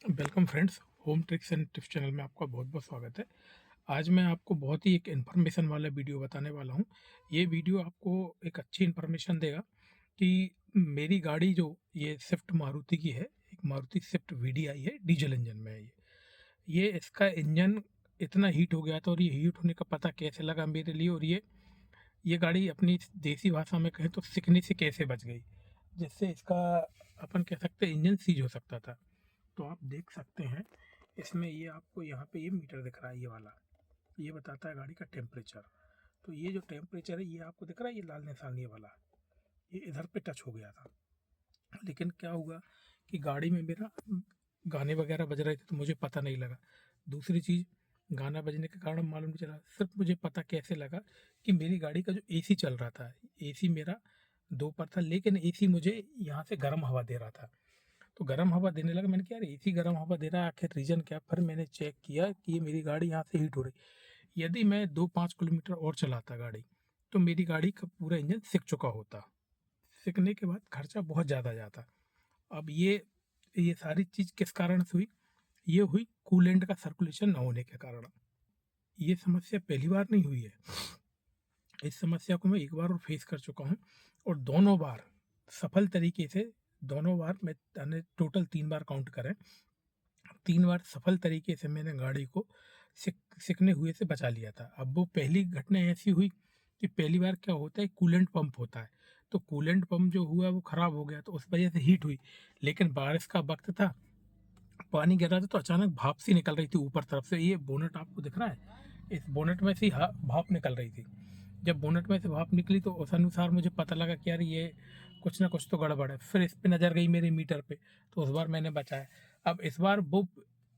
Welcome friends, home tricks and tips channel में आपका बहुत बहुत स्वागत है। आज मैं आपको बहुत ही एक इन्फॉर्मेशन वाला वीडियो बताने वाला हूँ। ये वीडियो आपको एक अच्छी इन्फॉर्मेशन देगा कि मेरी गाड़ी जो ये स्विफ्ट मारुति की है, एक मारुति स्विफ्ट वीडीआई है, डीजल इंजन में है ये इसका इंजन इतना हीट हो गया था और ये हीट होने का पता कैसे लगा मेरे लिए, और ये गाड़ी अपनी देसी भाषा में कहें तो सिकनी से कैसे बच गई, जिससे इसका अपन कह सकते हैं इंजन सीज हो सकता था। तो आप देख सकते हैं इसमें, ये आपको यहाँ पे ये मीटर दिख रहा है, ये वाला ये बताता है गाड़ी का टेम्परेचर। तो ये जो टेम्परेचर है ये आपको दिख रहा है, ये लाल निशान ये वाला, ये इधर पे टच हो गया था। लेकिन क्या हुआ कि गाड़ी में मेरा गाने वगैरह बज रहे थे तो मुझे पता नहीं लगा। दूसरी चीज़, गाना बजने के कारण मालूम नहीं चला, सिर्फ मुझे पता कैसे लगा कि मेरी गाड़ी का जो एसी चल रहा था, एसी मेरा 2 पर था, लेकिन एसी मुझे यहाँ से गर्म हवा दे रहा था। तो गर्म हवा देने लगा, मैंने कहा यार एसी गर्म हवा दे रहा है, आखिर रीज़न क्या? फिर मैंने चेक किया कि ये मेरी गाड़ी यहाँ से हीट हो रही। यदि मैं 2-5 किलोमीटर और चलाता गाड़ी, तो मेरी गाड़ी का पूरा इंजन सिक चुका होता। सिकने के बाद खर्चा बहुत ज़्यादा जाता। अब ये सारी चीज़ किस कारण से हुई? ये हुई कूलेंट का सर्कुलेशन ना होने के कारण। ये समस्या पहली बार नहीं हुई है, इस समस्या को मैं एक बार और फेस कर चुका हूँ, और दोनों बार सफल तरीके से, दोनों बार मैंने टोटल 3 बार काउंट करें, 3 बार सफल तरीके से मैंने गाड़ी को सिकने हुए से बचा लिया था। अब वो पहली घटना ऐसी हुई कि पहली बार क्या होता है, कूलेंट पंप होता है, तो कूलेंट पंप जो हुआ वो ख़राब हो गया, तो उस वजह से हीट हुई। लेकिन बारिश का वक्त था, पानी गिर रहा था, तो अचानक भाप सी निकल रही थी ऊपर तरफ से। ये बोनट आपको दिख रहा है, इस बोनट में से भाप निकल रही थी। जब बोनट में से भाप निकली तो उस अनुसार मुझे पता लगा कि यार ये कुछ ना कुछ तो गड़बड़ है। फिर इस पे नज़र गई मेरे मीटर पे, तो उस बार मैंने बचाया। अब इस बार वो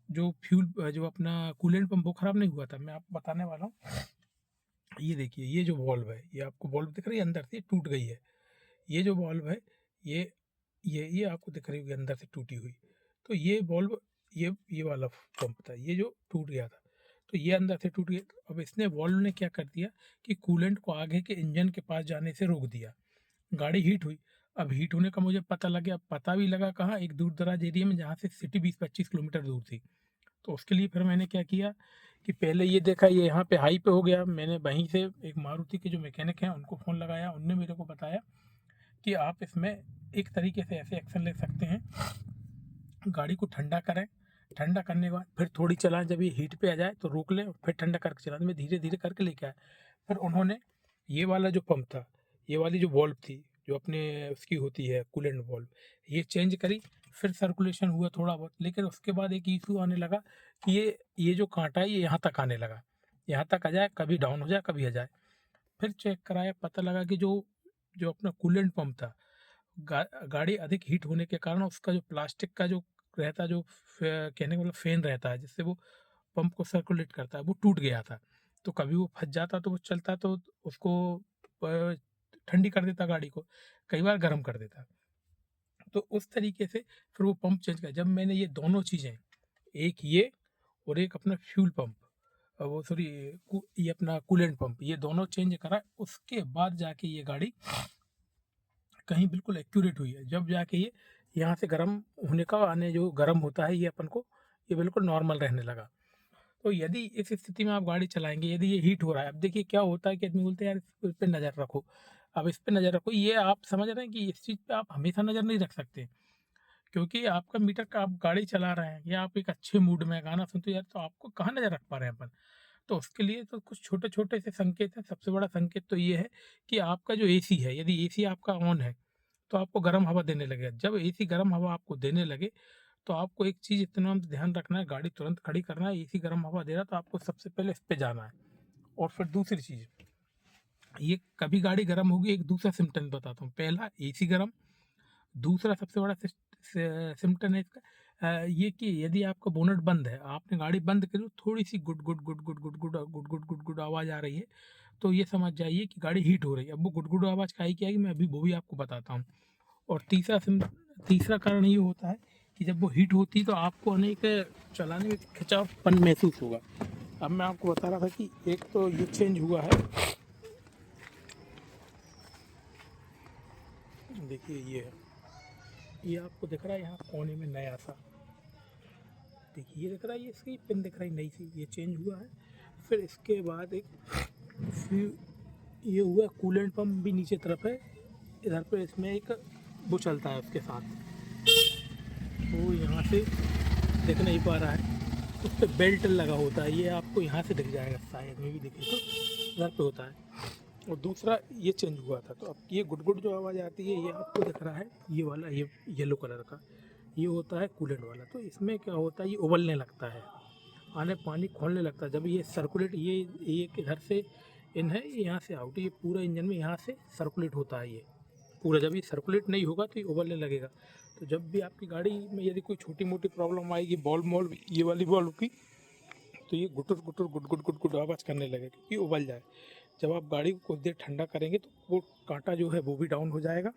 जो फ्यूल जो अपना कूलेंट पंप वो खराब नहीं हुआ था, मैं आपको बताने वाला हूँ। ये देखिए, ये जो वॉल्व है, ये आपको वॉल्व दिख रही है, अंदर से टूट गई है। ये जो वॉल्व है, ये ये आपको दिख रही होगी अंदर से टूटी हुई। तो ये वॉल्व, ये वाला पंप था, ये जो टूट गया था, तो ये अंदर से टूट गया। अब इसने वॉल्व ने क्या कर दिया कि कूलेंट को आगे के इंजन के पास जाने से रोक दिया। गाड़ी हीट हुई। अब हीट होने का मुझे पता लग गया, पता भी लगा कहाँ, एक दूर दराज एरिया में, जहाँ से सिटी 20-25 किलोमीटर दूर थी। तो उसके लिए फिर मैंने क्या किया कि पहले ये देखा ये यहाँ पे हाई पे हो गया, मैंने वहीं से एक मारुति के जो मैकेनिक हैं उनको फ़ोन लगाया, उनने मेरे को बताया कि आप इसमें एक तरीके से ऐसे एक्शन ले सकते हैं, गाड़ी को ठंडा करें, ठंडा करने के बाद फिर थोड़ी चलाएं, जब ये हीट पे आ जाए तो रोक लें, फिर ठंडा करके चलाएं। मैं धीरे धीरे करके लेके आया। फिर उन्होंने ये वाला जो पंप था, ये वाली जो वॉल्व थी, जो अपने उसकी होती है कूलेंट वॉल्व, ये चेंज करी। फिर सर्कुलेशन हुआ थोड़ा बहुत, लेकिन उसके बाद एक इशू आने लगा कि ये जो कांटा है ये यहाँ तक आने लगा, यहाँ तक आ जाए, कभी डाउन हो जाए, कभी आ जाए। फिर चेक कराया, पता लगा कि जो जो अपना कूलेंट पंप था, गाड़ी अधिक हीट होने के कारण उसका जो प्लास्टिक का जो रहता, जो कहने का मतलब फेन रहता है, जिससे वो पंप को सर्कुलेट करता है, वो टूट गया था। तो कभी वो फंस जाता तो वो चलता तो उसको ठंडी कर देता गाड़ी को, कई बार गर्म कर देता। तो उस तरीके से फिर वो पंप चेंज किया। जब मैंने ये दोनों चीज़ें, एक ये और एक अपना फ्यूल पंप, वो सॉरी, ये अपना कूलेंट पंप, ये दोनों चेंज करा, उसके बाद जाके ये गाड़ी कहीं बिल्कुल एक्यूरेट हुई है। जब जाके ये यहाँ से गर्म होने का आने, जो गर्म होता है, ये अपन को ये बिल्कुल नॉर्मल रहने लगा। तो यदि इस स्थिति में आप गाड़ी चलाएंगे, यदि ये हीट हो रहा है, अब देखिए क्या होता है कि आदमी बोलते हैं यार इस पे नज़र रखो। अब इस पे नज़र रखो, ये आप समझ रहे हैं कि इस चीज़ पे आप हमेशा नज़र नहीं रख सकते, क्योंकि आपका मीटर का, आप गाड़ी चला रहे हैं या आप एक अच्छे मूड में गाना सुनते हो यार, तो आपको कहाँ नज़र रख पा रहे हैं अपन। तो उसके लिए तो कुछ छोटे छोटे से संकेत हैं। सबसे बड़ा संकेत तो ये है कि आपका जो एसी है, यदि एसी आपका ऑन है तो आपको गर्म हवा देने लगेगा। जब एसी गर्म हवा आपको देने लगे, तो आपको एक चीज़ इतना ध्यान रखना है, गाड़ी तुरंत खड़ी करना है। एसी गर्म हवा दे रहा है तो आपको सबसे पहले इस पे जाना है। और फिर दूसरी चीज़, ये कभी गाड़ी गर्म होगी, एक दूसरा सिम्टम बताता हूँ। पहला एसी गर्म, दूसरा सबसे बड़ा सिम्टम है इसका, ये कि यदि आपका बोनट बंद है, आपने गाड़ी बंद करी, थोड़ी सी गुड गुड गुड गुड गुड गुड गुड गुड गुड गुड आवाज़ आ रही है, तो ये समझ जाइए कि गाड़ी हीट हो रही है। अब वो गुड गुड आवाज़ काहे की आएगी, मैं अभी वो भी आपको बताता हूँ। और तीसरा कारण ये होता है कि जब वो हीट होती है तो आपको अनेक चलाने में खिंचावपन महसूस होगा। अब मैं आपको बता रहा था कि एक तो ये चेंज हुआ है, देखिए ये है, ये आपको दिख रहा है यहाँ कोने में नया सा, देखिए ये दिख रहा है, ये इसकी पिन दिख रही नई सी, ये चेंज हुआ है। फिर इसके बाद एक फिर ये हुआ कूलेंट पंप भी नीचे तरफ है, इधर पे इसमें एक वो चलता है उसके साथ, वो यहाँ से दिख नहीं पा रहा है, उस पर बेल्ट लगा होता है, ये आपको यहाँ से दिख जाएगा, शायद में भी दिखे तो इधर पे होता है। और दूसरा ये चेंज हुआ था, तो अब ये गुट जो आवाज़ आती है, ये आपको दिख रहा है, ये वाला, ये येलो कलर का, ये होता है कूलेंट वाला। तो इसमें क्या होता है, ये उबलने लगता है, आने पानी खोलने लगता है जब ये सर्कुलेट, ये इधर से इन है, ये यहाँ से आउट, ये पूरा इंजन में यहाँ से सर्कुलेट होता है, ये पूरा। जब ये सर्कुलेट नहीं होगा तो ये उबलने लगेगा। तो जब भी आपकी गाड़ी में यदि कोई छोटी मोटी प्रॉब्लम आएगी, बॉल्व ये वाली बॉल्व की, तो ये गुटुर गुटुर गुट गुट गुट गुट आवाज़ करने लगेगा, क्योंकि उबल जाए। जब आप गाड़ी को कुछ देर ठंडा करेंगे तो वो कांटा जो है वो भी डाउन हो जाएगा,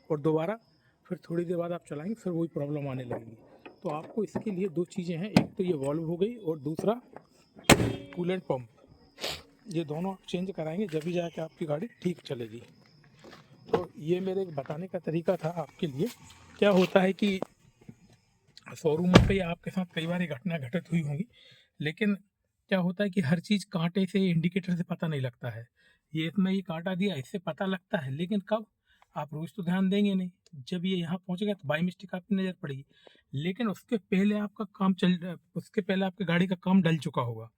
और दोबारा फिर थोड़ी देर बाद आप चलाएंगे, फिर वही प्रॉब्लम आने लगेगी। तो आपको इसके लिए दो चीज़ें हैं, एक तो ये वॉल्व हो गई, और दूसरा कूलेंट पंप, ये दोनों आप चेंज कराएंगे, जब भी जाके आपकी गाड़ी ठीक चलेगी। तो ये मेरे बताने का तरीका था आपके लिए। क्या होता है कि शोरूमों पे आपके साथ कई बार ये घटना घटित हुई होंगी, लेकिन क्या होता है कि हर चीज़ कांटे से, इंडिकेटर से पता नहीं लगता है। ये इसमें ये कांटा दिया, इससे पता लगता है, लेकिन कब? आप रोज़ तो ध्यान देंगे नहीं, जब ये यहाँ पहुँचेगा तो बाई मिस्टेक आपकी नज़र पड़ेगी, लेकिन उसके पहले आपकी गाड़ी का काम डल चुका होगा।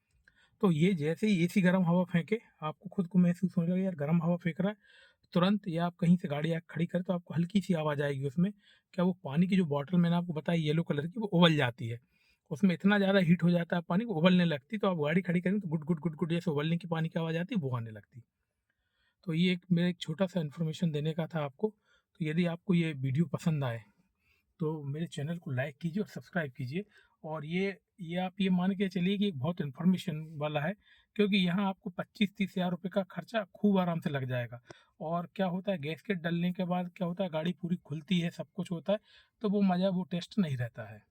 तो ये जैसे ही एसी गर्म हवा फेंके, आपको खुद को महसूस होने लगे यार गर्म हवा फेंक रहा है, तुरंत, या आप कहीं से गाड़ी आके खड़ी करें तो आपको हल्की सी आवाज़ आएगी उसमें। क्या वो पानी की जो बॉटल मैंने आपको बताई येलो कलर की, वो उबल जाती है, उसमें इतना ज़्यादा हीट हो जाता है पानी, वो उबलने लगती, तो आप गाड़ी खड़ी करें तो गुट गुट गुट गुट जैसे उबलने की पानी की आवाज़ आती है, वो आने लगती। तो ये एक मेरा एक छोटा सा इन्फॉर्मेशन देने का था आपको। तो यदि आपको ये वीडियो पसंद आए तो मेरे चैनल को लाइक कीजिए और सब्सक्राइब कीजिए। और ये आप ये मान के चलिए कि एक बहुत इन्फॉर्मेशन वाला है, क्योंकि यहाँ आपको 25-30 हज़ार रुपये का खर्चा खूब आराम से लग जाएगा। और क्या होता है, गैसकेट डलने के बाद क्या होता है, गाड़ी पूरी खुलती है, सब कुछ होता है, तो वो मज़ा, वो टेस्ट नहीं रहता है।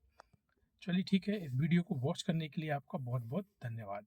चलिए ठीक है, इस वीडियो को वॉच करने के लिए आपका बहुत बहुत धन्यवाद।